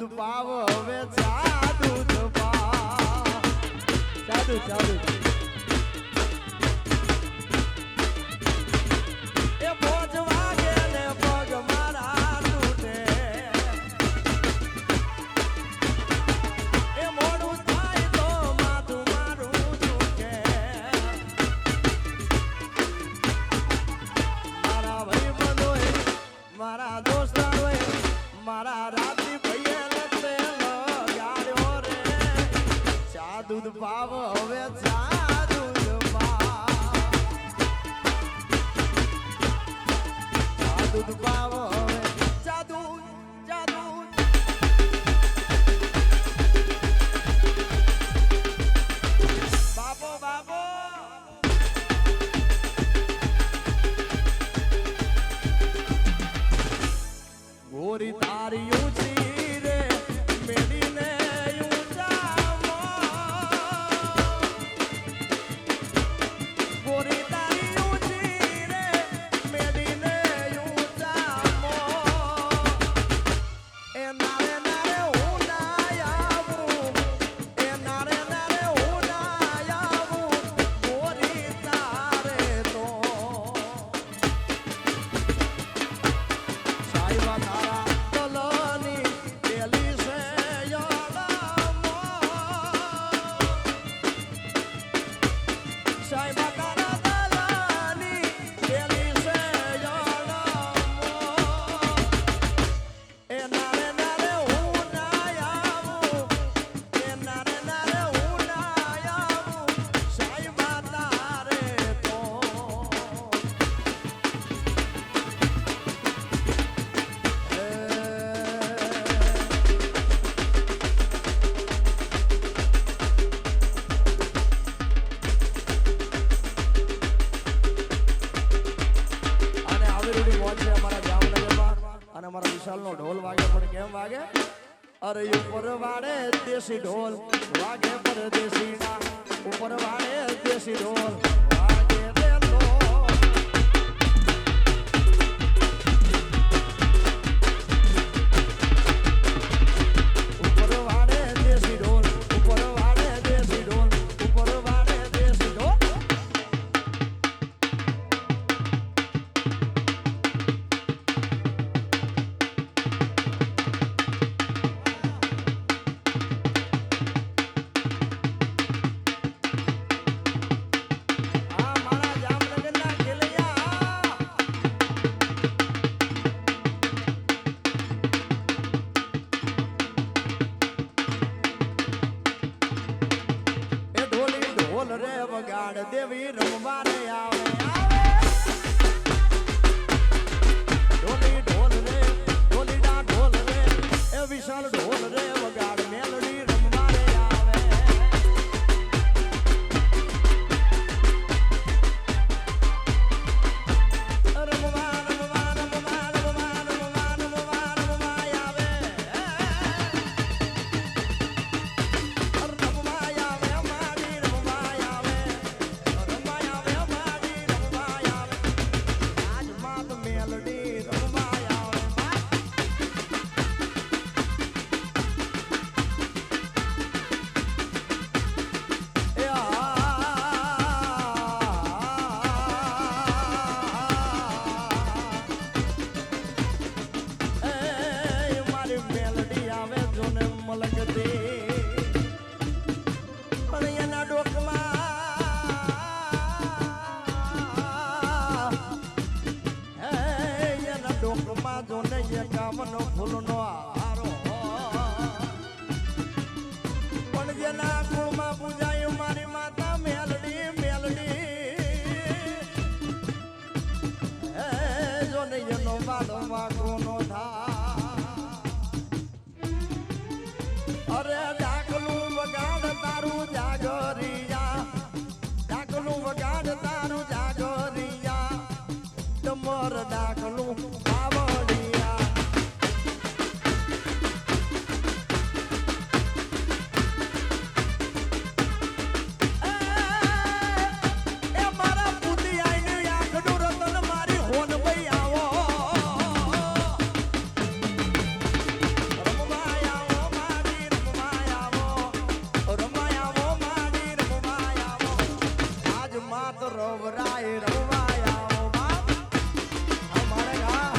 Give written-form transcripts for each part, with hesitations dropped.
દૂધ પાવ હવે ચા દૂધ પાવ ચાલુ ચાલુ એ ભોજ વાગે ને પગ મારા તૂટે એ મોડું થાય તો માથું મારું દુખે મારા ભાઈ બંધોએ મારા દોસ્તારોએ મારા રાતી ભાઈએ લતે લગાડ્યો રે ચા દૂધ પાવ હવે ચા દૂધ પાવ ચા દૂધ પાવ હવે ચા દૂધ બાબો બાબો ગોરી તારી ઊંચી રે મેડીને ગોરી તારી ઊંચી રે મેડીને ઊંચામો એ નારે નારે હું ના આવું એ નારે નારે હું ના આવું ગોરી તારે તો સાઈવા તારા તલની પેલી છે યાદામો સાઈવા તારા તલની પેલી છે યાદામો એ નારે નારે હું ના આવું એ નારે નારે હું ના આવું સાઈવા તારે તો અને આવી રૂડી મોજ છે અમારા જામનગરમાં અને અમારા વિશાલનો ઢોલ વાગે પણ કેમ વાગે અરે ઉપર વાડે દેશી ઢોલ વાગે પરદેશીના ઉપર વાડે દેશી ઢોલ વાગે દેલો ઉપર વાડે દેશી ઢોલ ઉપર વાડે દેશી ઢોલ ઉપર વાડે દેશી ઢોલ આ મારા જામનગરના ખેલૈયા એ ઢોલી ઢોલ રે વગાડ દેવી રમવા રે આવે ઢોલી ઢોલ રે ઢોલીડા ઢોલ રે એ વિશાલ ઢોલ રે વગાડ મેલડી રમવા રે આવે રમવા રમવા રમવા રમવા રમવા રમવા રમવા આવે રમવા આવે મારી રમવા આવે રમવા આવે મારી રમવા આવે આજ માત મેલડી રમવા આવે એ એ મારી મેલડી આવે જોને મલકતી અને એના ડોકમાં જોને એ કામનો ફૂલનો હારો પણ જેના કુળમાં પૂજાય મારી માતા મેલડી મેલડી જોને એનો વાલો વાગોનો થા અરે ડાકલું વગાડ તારું જાગરિયા ડાકલું વગાડ તારું જાગરિયા ડમર ડાકલું આવડિયા રવરાય રવાયા બાપ અમારે હા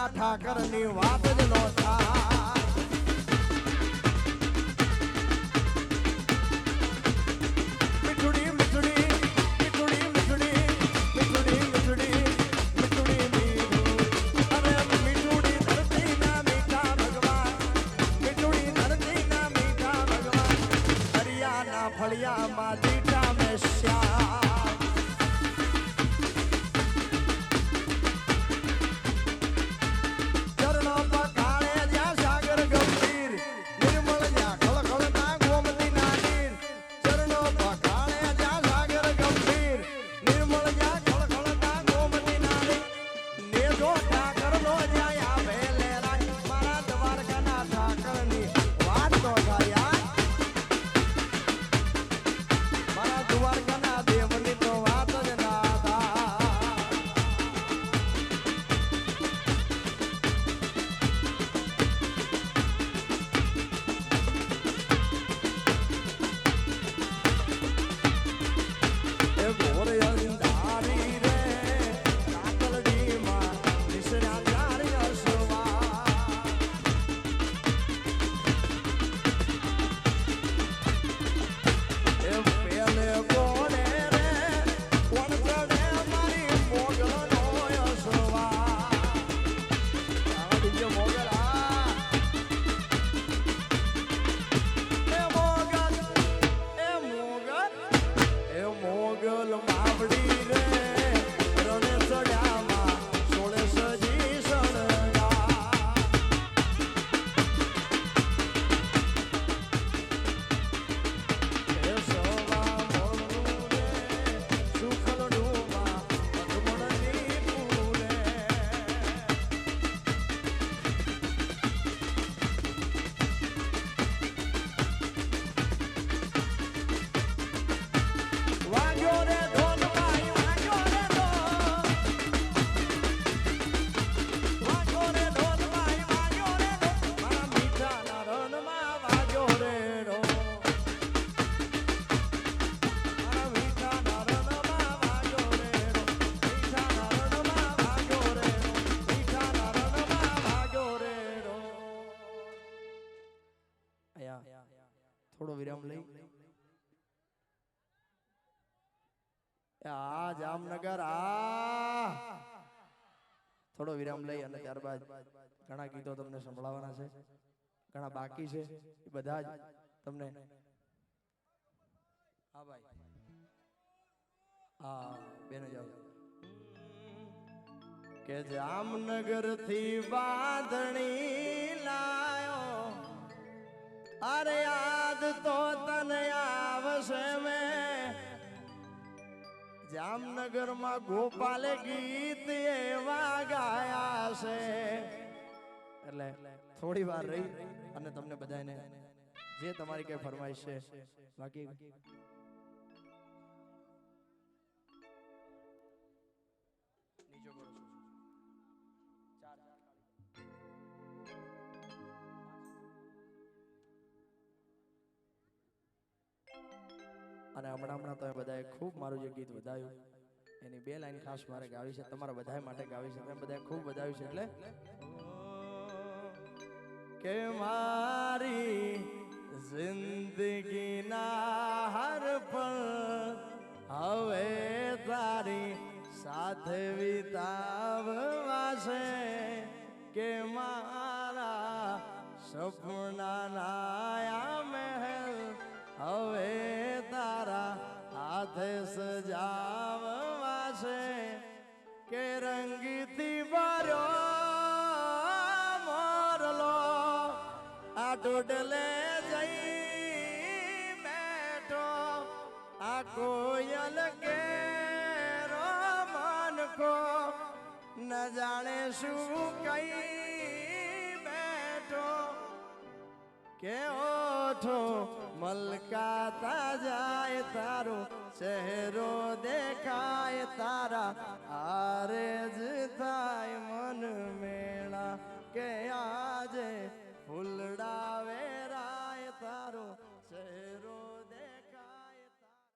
ઠાકરની વાત જ નો થાય મીઠુડી મીઠુડી મીઠુડી મીઠુડી મીઠુડી મીઠુડી મીઠુડી મીઠું અરે મીઠુડી ધરતીના મીઠા ભગવાન મીઠુડી ધરતીના મીઠા ભગવાન હરિયાના ફળિયામાં દીઠા મેં શ્યા થોડો વિરામ લઈ આ જામનગર થોડો વિરામ લઈ અને ત્યારબાદ ઘણા ગીતો તમને સંભળાવવાના છે, ઘણા બાકી છે, એ બધા જ તમને હા ભાઈ હા બેનો જાઓ કે જામનગર થી બાંધણી લાયો અરે યાદ તો તને આવશે મેં જામનગર માં ગોપાલે ગીત એવા ગાયા છે એટલે થોડી વાર રહી અને તમને બધાને જે તમારી કઈ ફરમાઈશ છે બાકી નીચો કરો છો અને હમણાં તમે બધાએ ખૂબ મારું જે ગીત વધાવ્યું એની બે લાઈન ખાસ મારે ગાવી છે તમારા બધા માટે ગાવી છે તમે બધાએ ખૂબ વધાવ્યું છે એટલે કે મારી જિંદગીના હર પળ હવે તારી સાથે વિતાવવા છે કે મારા સપનાના મહેલ હવે તારા હાથે સજાવવા છે કે રંગથી ભર્યો મોરલો આ ડોડલે જઈ બેઠો આ કોયલ કે મન કો ન જાણે શું કઈ બેઠો કે ઓઠો મલકાતા જાય તારો ચહેરો દેખાય તારા આરે જ